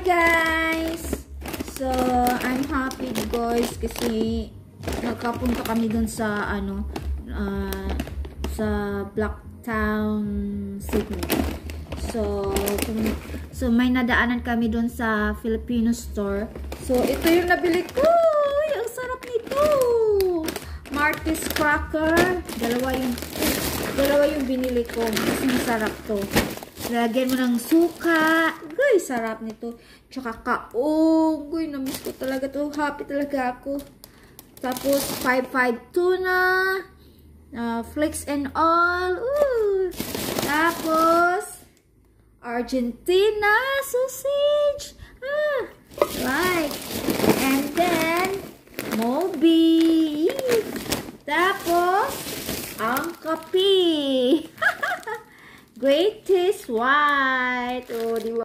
guys! So, I'm happy guys kasi nagkapunta kami dun sa sa Blacktown, Sydney. So may nadaanan kami dun sa Filipino store. So, ito yung nabili ko. Ay, ang sarap nito. Martis cracker. Dalawa yung binili ko. Kasi masarap to. Lagyan mo ng suka. Guy, sarap nito. Tsaka kaong. Guy, namiss ko talaga to. Happy talaga ako. Tapos, 5-5 tuna. Flakes and all. Ooh. Tapos, Argentina sausage. Like. And then, Moby. Tapos, ang kape. Greatest white. Oh, di ba?